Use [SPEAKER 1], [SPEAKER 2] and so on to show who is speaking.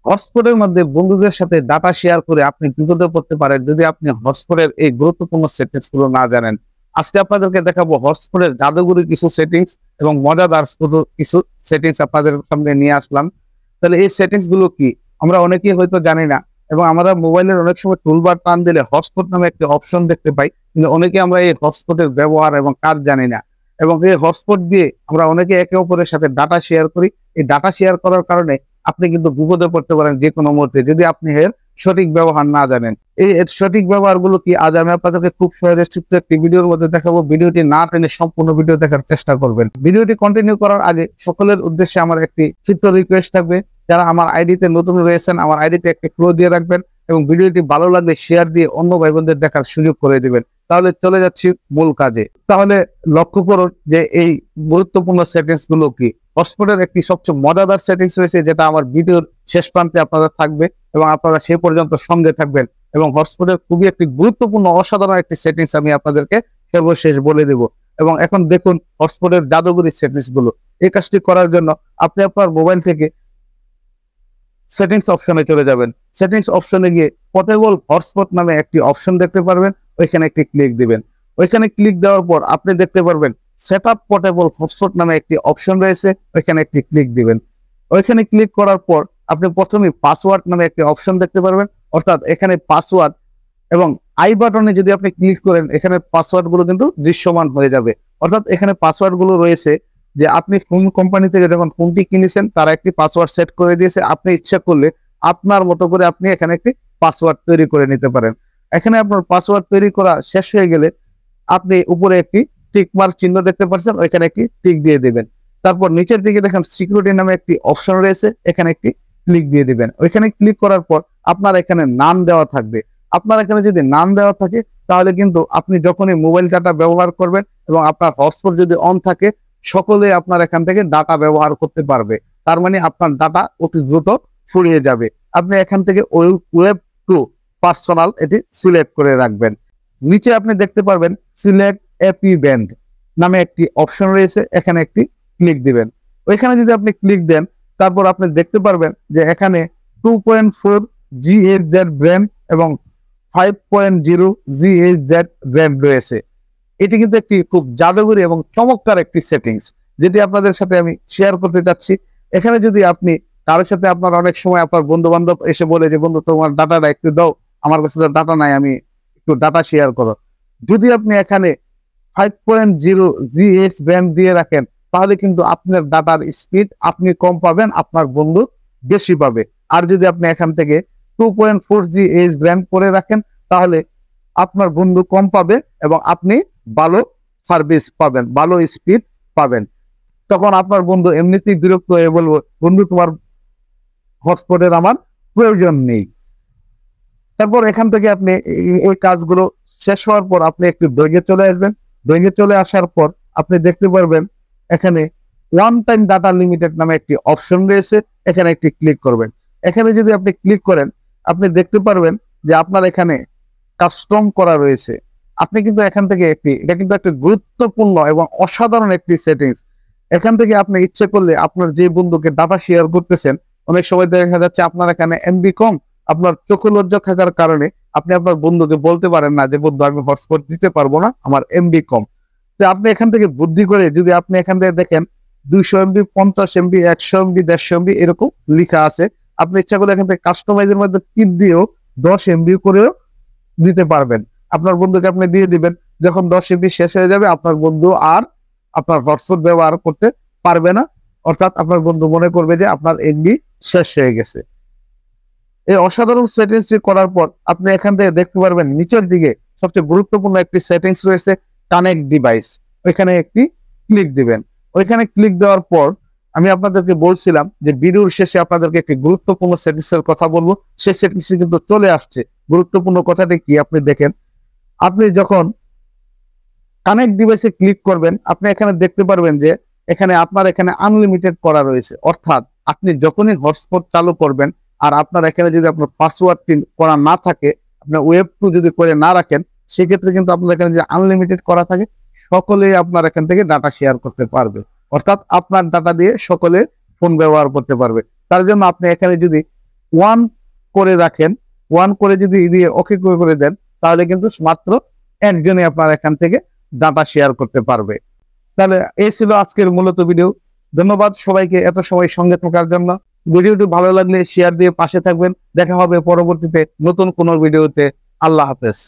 [SPEAKER 1] হটস্পটের মধ্যে বন্ধুদের সাথে ডাটা শেয়ার করে আপনি বিপদে পড়তে পারেন যদি আপনি হটস্পটের এই গুরুত্বপূর্ণ সেটিংস গুলো না জানেন। আজকে আপনাদেরকে দেখাবো হটস্পটের জাদুগুরি কিছু সেটিংস এবং মজাদার কিছু সেটিংস আপনাদের সামনে নিয়ে আসলাম। তাহলে এই সেটিংস গুলো কি আমরা অনেকেই হয়তো জানি না, এবং আমরা মোবাইলের অনেক সময় টুলবার টান দিলে হটস্পট নামে একটি অপশন দেখতে পাই, কিন্তু অনেকে আমরা এই হটস্পটের ব্যবহার এবং কাজ জানি না। এবং এই হটস্পট দিয়ে আমরা অনেকে একে অপরের সাথে ডাটা শেয়ার করি। এই ডাটা শেয়ার করার কারণে আপনি কিন্তু বিপদে পড়তে পারেন যে কোনো মুহূর্তে যদি আপনি এর সঠিক ব্যবহার না জানেন। এই এর সঠিক ব্যবহার গুলো কি আজ আমি আপনাদেরকে খুব সহজে ছোট্ট একটি ভিডিওর মধ্যে দেখাবো। ভিডিওটি না টেনে সম্পূর্ণ ভিডিও দেখার চেষ্টা করবেন। ভিডিওটি কন্টিনিউ করার আগে সকলের উদ্দেশ্যে আমার একটি ছোট্ট রিকোয়েস্ট থাকবে, যারা আমার আইডিতে নতুন রয়েছেন আমার আইডিতে একটি ফলো দিয়ে রাখবেন এবং ভিডিওটি ভালো লাগলে শেয়ার দিয়ে অন্য ভাই বোনদের দেখার সুযোগ করে দিবেন। তাহলে চলে যাচ্ছি মূল কাজে। তাহলে লক্ষ্য করুন যে এই গুরুত্বপূর্ণ সেটিংস গুলো কি। হটস্পটের একটি সবচেয়ে মজাদার সেটিংস রয়েছে যেটা আমার ভিডিওর শেষ প্রান্তে আপনারা থাকবে এবং আপনারা সে পর্যন্ত সঙ্গে থাকবেন। এবং হটস্পটের খুবই একটি গুরুত্বপূর্ণ অসাধারণ একটি সেটিংস আমি আপনাদেরকে সর্বশেষ বলে দেব। এবং এখন দেখুন হটস্পটের জাদুগুরি সেটিংস গুলো। এই কাজটি করার জন্য আপনি আপনার মোবাইল থেকে সেটিংস অপশনে চলে যাবেন। সেটিংস অপশনে গিয়ে পোর্টেবল হটস্পট নামে একটি অপশন দেখতে পারবেন, ওইখানে একটি ক্লিক দিবেন। ওইখানে ক্লিক দেওয়ার পর আপনি দেখতে পারবেন সেটআপ পোর্টেবল হটস্পট নামে একটি অপশন রয়েছে, ওইখানে একটি ক্লিক দিবেন। ওইখানে ক্লিক করার পর আপনি প্রথমে পাসওয়ার্ড নামে একটি অপশন দেখতে পারবেন, অর্থাৎ এখানে পাসওয়ার্ড এবং আই বাটনে যদি আপনি ক্লিক করেন এখানে পাসওয়ার্ড গুলো কিন্তু দৃশ্যমান হয়ে যাবে। অর্থাৎ এখানে পাসওয়ার্ড গুলো রয়েছে যে আপনি ফোন কোম্পানি থেকে যখন ফোনটি কিনেছেন তারা একটি পাসওয়ার্ড সেট করে দিয়েছে, আপনি ইচ্ছা করলে আপনার মতো করে আপনি এখানে একটি পাসওয়ার্ড তৈরি করে নিতে পারেন। এখানে আপনার পাসওয়ার্ড তৈরি করা শেষ হয়ে গেলে আপনি উপরে একটি টিক মার্ক চিহ্ন দেখতে পাচ্ছেন, ওইখানে একটি টিক দিয়ে দিবেন। তারপর নিচের দিকে দেখেন সিকিউরিটি নামে একটি অপশন রয়েছে, এখানে একটি ক্লিক দিয়ে দিবেন। ওইখানে ক্লিক করার পর আপনার এখানে নাম দেওয়া থাকবে। আপনার এখানে যদি নাম দেওয়া থাকে তাহলে কিন্তু আপনি যখনই মোবাইল ডাটা ব্যবহার করবেন এবং আপনার হটস্পট যদি অন থাকে সকলে আপনার এখান থেকে ডাটা ব্যবহার করতে পারবে। তার মানে আপনার ডাটা অতি দ্রুত ফুরিয়ে যাবে। আপনি এখান থেকে ওয়েব টু পার্সোনাল এটি সিলেক্ট করে রাখবেন। নিচে আপনি দেখতে পারবেন সিলেক্ট এপি ব্যান্ড নামে একটি অপশন রয়েছে, এখানে একটি ক্লিক দিবেন। ওইখানে যদি আপনি ক্লিক দেন তারপর আপনি দেখতে পারবেন যে এখানে 2.4 GHz ব্র্যান্ড এবং 5.0 GHz ব্র্যান্ড রয়েছে। এটি কিন্তু একটি খুব জাদুঘরি এবং চমৎকার একটি সেটিংস যেটি আপনাদের সাথে আমি শেয়ার করতে চাচ্ছি। এখানে যদি আপনি কারোর সাথে আপনার অনেক সময় আপনার বন্ধু বান্ধব এসে বলে যে বন্ধু তোমার ডাটাটা একটু দাও, আমার কাছে তো ডাটা নাই, আমি একটু ডাটা শেয়ার করো। যদি আপনি এখানে 5.0 GHz ব্যান্ড দিয়ে রাখেন তাহলে কিন্তু আপনার ডাটার স্পিড আপনি কম পাবেন, আপনার বন্ধু বেশি পাবে। আর যদি আপনি এখান থেকে 2.4 GHz ব্যান্ড করে রাখেন তাহলে আপনার বন্ধু কম পাবে এবং আপনি ভালো সার্ভিস পাবেন, ভালো স্পিড পাবেন। তখন আপনার বন্ধু এমনিতেই বিরক্ত হয়ে বলবো বন্ধু তোমার হটস্পটের আমার প্রয়োজন নেই। তারপর এখান থেকে আপনি এই কাজগুলো শেষ হওয়ার পর আপনি একটু ব্যাগে চলে আসবেন। ব্যাগে চলে আসার পর আপনি দেখতে পারবেন এখানে ওয়ান টাইম ডাটা লিমিটেড নামে একটি অপশন রয়েছে, এখানে একটি ক্লিক করবেন। এখানে যদি আপনি ক্লিক করেন আপনি দেখতে পারবেন যে আপনার এখানে কাস্টম করা রয়েছে। আপনি কিন্তু এখান থেকে এটা কিন্তু একটা গুরুত্বপূর্ণ এবং অসাধারণ একটি সেটিংস। এখান থেকে আপনি ইচ্ছে করলে আপনার যে বন্ধুকে ডাটা শেয়ার করতেছেন, অনেক সময় দেখা যাচ্ছে আপনার এখানে এমবি কম, আপনার চোখে লজ্জা থাকার কারণে আপনি আপনার বন্ধুকে বলতে পারেন না যে বন্ধু আমি হটস্পট দিতে পারবো না, আমার এমবি কম। তো আপনি এখান থেকে বুদ্ধি করে যদি আপনি এখান থেকে দেখেন 200 MB, 50 MB, 100 MB, 150 MB এরকম লেখা আছে, আপনি ইচ্ছা করলে এখান থেকে কাস্টমাইজের মধ্যে টিপ দিয়েও 10 MB করেও দিতে পারবেন। আপনার বন্ধুকে আপনি দিয়ে দিবেন, যখন 10 MB শেষ হয়ে যাবে আপনার বন্ধু আর আপনার হটস্পট ব্যবহার করতে পারবে না, অর্থাৎ আপনার বন্ধু মনে করবে যে আপনার এমবি শেষ হয়ে গেছে। এই অসাধারণ সেটিংসটি করার পর আপনি এখান থেকে দেখতে পারবেন নিচের দিকে সবচেয়ে গুরুত্বপূর্ণ একটি সেটিংস রয়েছে কানেক্ট ডিভাইস, ওইখানে একটি ক্লিক দিবেন। ওইখানে ক্লিক দেওয়ার পর আমি আপনাদেরকে বলছিলাম যে ভিডিওর শেষে আপনাদেরকে একটি গুরুত্বপূর্ণ সেটিংস এর কথা বলবো, সেই সেটিংস কিন্তু চলে আসছে। গুরুত্বপূর্ণ কথাটি কি আপনি দেখেন, আপনি যখন কানেক্ট ডিভাইসে ক্লিক করবেন আপনি এখানে দেখতে পারবেন যে এখানে আপনার এখানে আনলিমিটেড করা রয়েছে, অর্থাৎ আপনি যখনই হটস্পট চালু করবেন আর আপনার এখানে যদি আপনার পাসওয়ার্ডটি করা না থাকে, আপনি ওয়েব টু যদি করে না রাখেন, সেক্ষেত্রে কিন্তু আপনার এখানে যে আনলিমিটেড করা থাকে সকলেই আপনার এখান থেকে ডাটা শেয়ার করতে পারবে, অর্থাৎ আপনার ডাটা দিয়ে সকলে ফোন ব্যবহার করতে পারবে। তার জন্য আপনি এখানে যদি ওয়ান করে রাখেন, ওয়ান করে যদি দিয়ে ওকে করে দেন, তাহলে কিন্তু মাত্র একজনই আপনার এখান থেকে ডাটা শেয়ার করতে পারবে। তাহলে এই ছিল আজকের মূলত ভিডিও। ধন্যবাদ সবাইকে এত সময় সঙ্গে থাকার জন্য। ভিডিওটি ভালো লাগলে শেয়ার দিয়ে পাশে থাকবেন। দেখা হবে পরবর্তীতে নতুন কোনো ভিডিওতে। আল্লাহ হাফেজ।